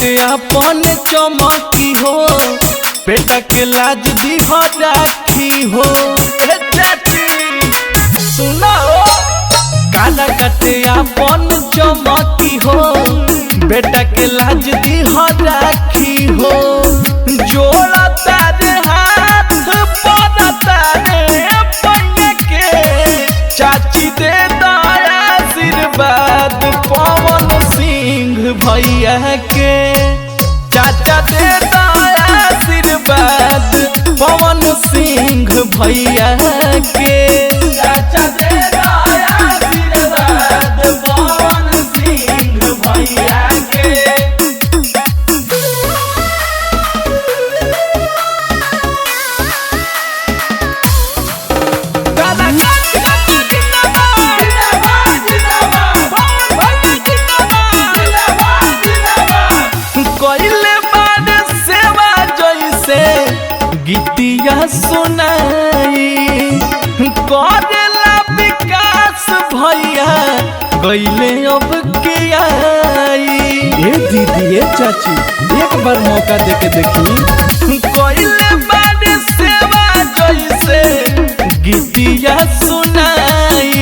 अपन चमकी हो, बेटा के लाज दी हो राखी हो। सुनो काला कटे अपन चमकी हो, बेटा के लाज दी हो राखी हो। जोड़ा तारे हाथ पौधा तारे पैया के, चाची दे दया आशीर्वाद पवन सिंह भैया के। चाचा दे दया आशीर्वाद पवन सिंह भैया के। चाचा दे दया आशीर्वाद पवन सिंह भैया के। गीतिया सुनाई करेला विकास भैया गईले अब के आई। ए दीदी ए चाची एक बार मौका देके देखी। कईले बारे सेवा जैसे गीतिया सुनाई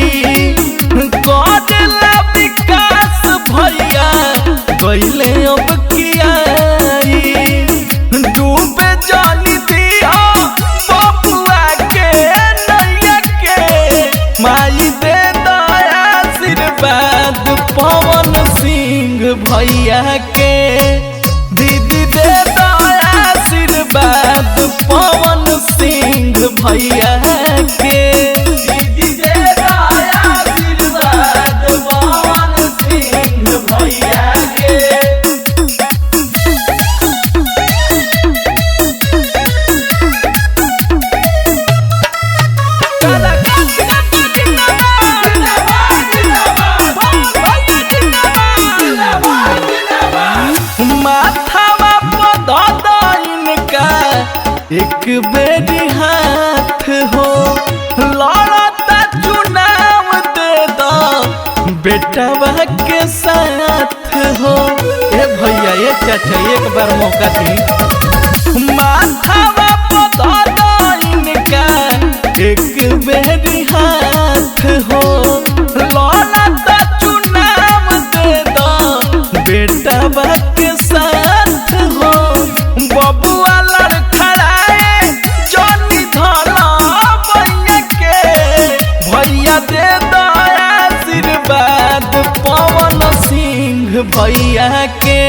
करेला विकास भैया गईले अब के आई। डूबे जानी माई दे दया आशीर्वाद पवन सिंह भैया के। दीदी दे दया आशीर्वाद पवन सिंह भैया के। दीदी दे दया आशीर्वाद पवन सिंह भैया के। माथावा पधइन का एक बेरी हाथ हो, लड़ता चुनाव दे दो बेटवा के साथ हो। ए भैया ए चाचा एक बार मौका दी। माथावा पधइन का एक बेरी हाथ हो, लड़ता चुनाव दे दो बेटवा के साथ हो। बबुआ लड़खड़ाए जनी धला भैया के। भैया दे दया आशीर्वाद पवन सिंह भैया के।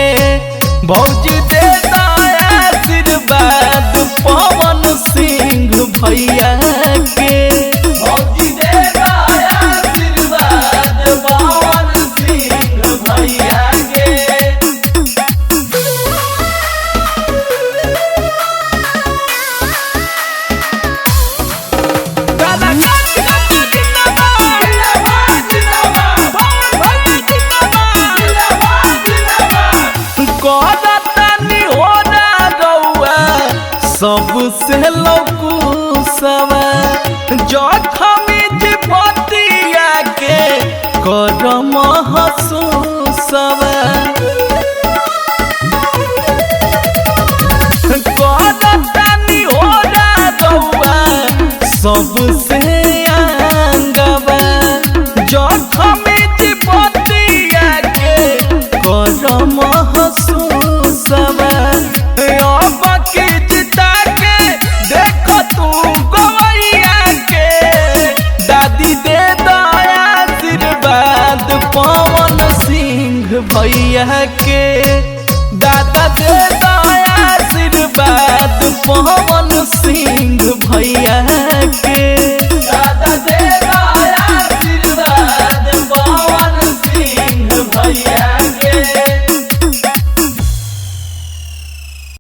भौजी दे दया आशीर्वाद पवन सिंह भैया के। भौजी दे दया आशीर्वाद पवन सिंह भैया के। सबसे लौकुसवा जखमी जीवतिया के कर महसूसवा। करतानी हो रउआ सबसे आंगवा, जखमी जीवतिया के कर महसूसवा। पवन सिंह भैया के।